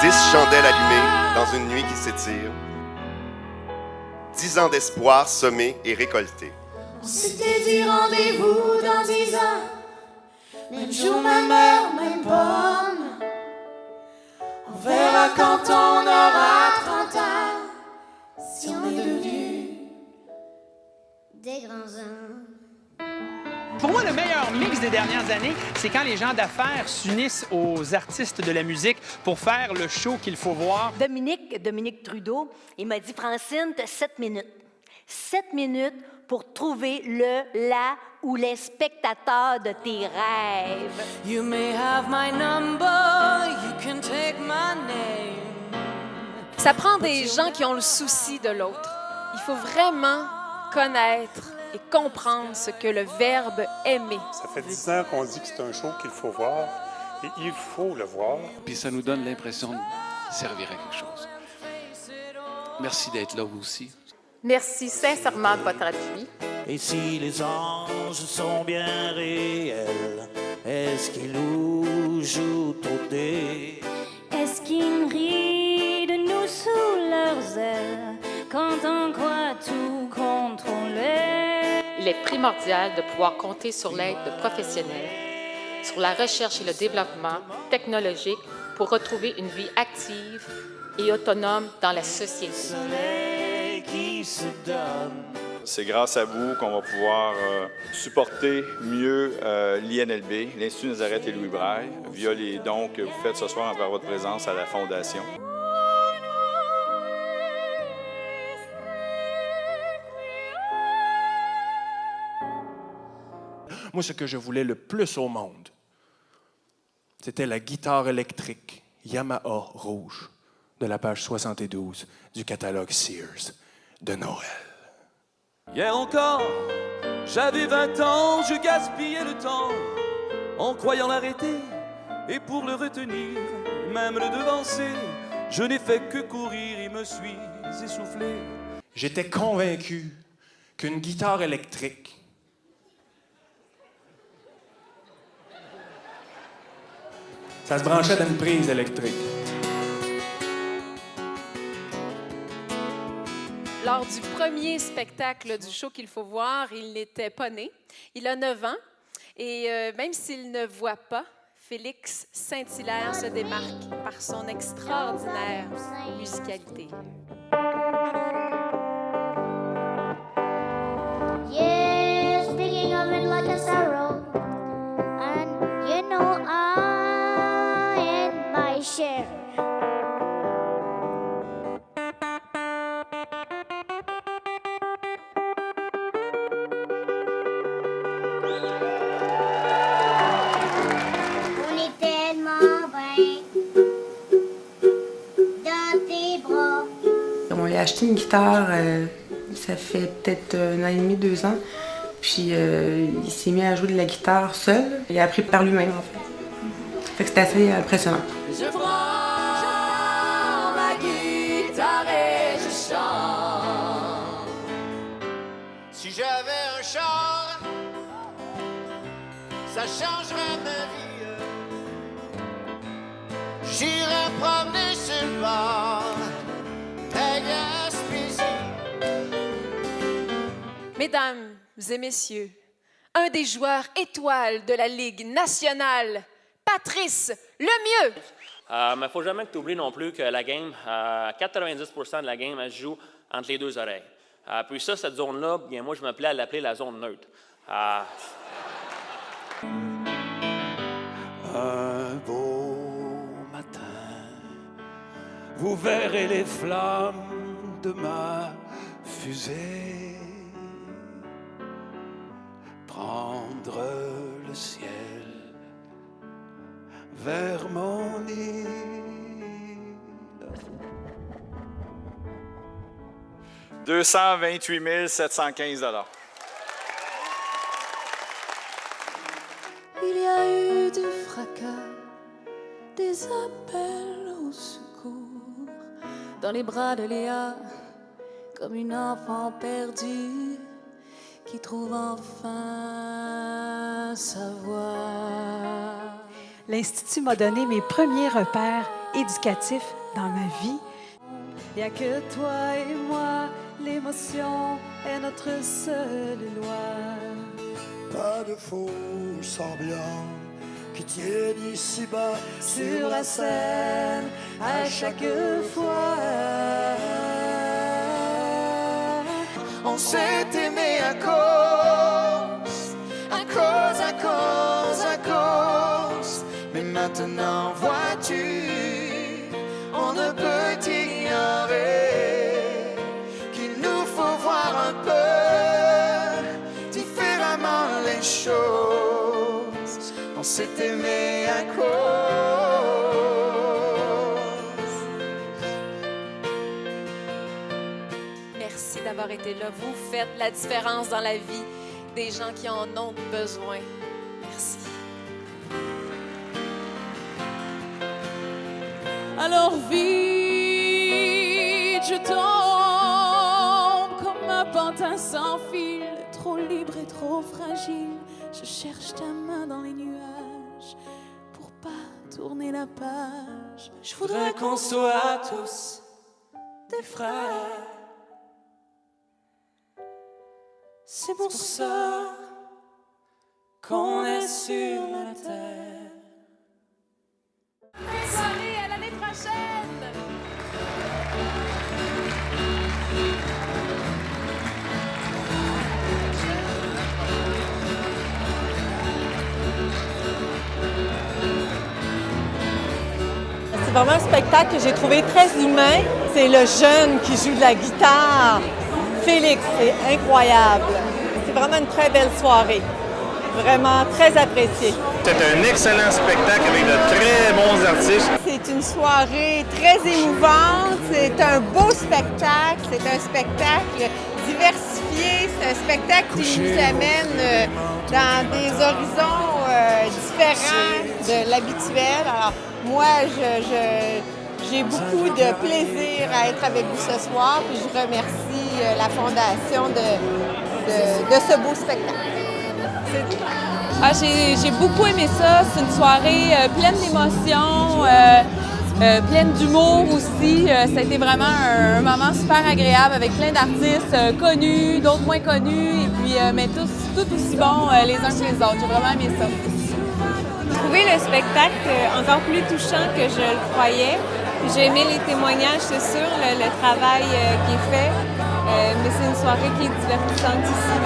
10 chandelles allumées dans une nuit qui s'étire. 10 ans d'espoir semés et récoltés. On s'était dit rendez-vous dans 10 ans. Même jour, même heure, même pomme. On verra quand on aura 30 ans, si on est devenus des grands hommes. Pour moi, le meilleur mix des dernières années, c'est quand les gens d'affaires s'unissent aux artistes de la musique pour faire le show qu'il faut voir. Dominique Trudeau, il m'a dit, Francine, t'as 7 minutes. 7 minutes pour trouver la ou les spectateurs de tes rêves. You may have my number, you can take my name. Ça prend des gens qui ont le souci de l'autre. Il faut vraiment connaître et comprendre ce que le verbe aimer. Ça fait 10 ans qu'on dit que c'est un show qu'il faut voir et il faut le voir. Puis ça nous donne l'impression de servir à quelque chose. Merci d'être là vous aussi. Merci sincèrement de votre appui. Et si les anges sont bien réels, est-ce qu'ils nous jouent au dé? Est-ce qu'ils rient de nous sous leurs ailes quand on croit tout contrôler? Il est primordial de pouvoir compter sur l'aide de professionnels, sur la recherche et le développement technologique pour retrouver une vie active et autonome dans la société. C'est grâce à vous qu'on va pouvoir supporter mieux l'INLB, l'Institut Nazareth et Louis Braille, via les dons que vous faites ce soir envers votre présence à la Fondation. Moi, ce que je voulais le plus au monde, c'était la guitare électrique Yamaha rouge de la page 72 du catalogue Sears de Noël. Hier encore, j'avais 20 ans, je gaspillais le temps en croyant l'arrêter et pour le retenir, même le devancer, je n'ai fait que courir et me suis essoufflé. J'étais convaincu qu'une guitare électrique ça se branchait dans une prise électrique. Lors du premier spectacle du show qu'il faut voir, il n'était pas né. Il a 9 ans et même s'il ne voit pas, Félix Saint-Hilaire se démarque par son extraordinaire musicalité. Yes, thinking of it like a sorrow. And you know I and my share. On est tellement bien dans tes bras. On lui a acheté une guitare, ça fait peut-être 1 an et demi, 2 ans. Puis il s'est mis à jouer de la guitare seul. Il a appris par lui-même, en fait. Fait que c'était assez impressionnant. Je prends ma guitare et je chante. Si j'avais un char, ça changerait ma vie. J'irais promener sur le bord de Gaspésie. Mesdames et messieurs, un des joueurs étoiles de la Ligue nationale, Patrice Lemieux. Mais il ne faut jamais que tu oublies non plus que la game, 90% de la game, elle se joue entre les deux oreilles. Puis ça, cette zone-là, bien moi, je me plais à l'appeler la zone neutre. Un beau matin, vous verrez les flammes de ma fusée prendre le ciel vers mon île. « 228 715 $. Il y a eu du fracas, des appels au secours, dans les bras de Léa, comme une enfant perdue qui trouve enfin sa voix. L'Institut m'a donné mes premiers repères éducatif dans ma vie. Il n'y a que toi et moi, l'émotion est notre seule loi. Pas de fausse ambiance qui tienne ici-bas Sur la scène, à chaque fois. On s'est aimé à cause. Mais maintenant, vois-tu, on ne peut ignorer qu'il nous faut voir un peu différemment les choses. On s'est aimé à cause. Merci d'avoir été là. Vous faites la différence dans la vie des gens qui en ont besoin. Merci. Alors vite, je tombe comme un pantin sans fil, trop libre et trop fragile. Je cherche ta main dans les nuages pour pas tourner la page. Je voudrais qu'on soit tous des frères. C'est pour ça qu'on est sur la terre. Allez, à l'année prochaine! C'est vraiment un spectacle que j'ai trouvé très humain. C'est le jeune qui joue de la guitare. Félix, c'est incroyable. C'est vraiment une très belle soirée. Vraiment très apprécié. C'est un excellent spectacle avec de très bons artistes. C'est une soirée très émouvante. C'est un beau spectacle. C'est un spectacle diversifié. C'est un spectacle qui nous amène dans des horizons différents de l'habituel. Alors, moi, j'ai beaucoup de plaisir à être avec vous ce soir. Puis je remercie la Fondation de ce beau spectacle. Ah, j'ai beaucoup aimé ça. C'est une soirée pleine d'émotions, pleine d'humour aussi. Ça a été vraiment un moment super agréable avec plein d'artistes connus, d'autres moins connus, et puis mais tous tout aussi bons les uns que les autres. J'ai vraiment aimé ça. J'ai trouvé le spectacle encore plus touchant que je le croyais. J'ai aimé les témoignages, c'est sûr, le travail qui est fait, mais c'est une soirée qui est divertissante ici.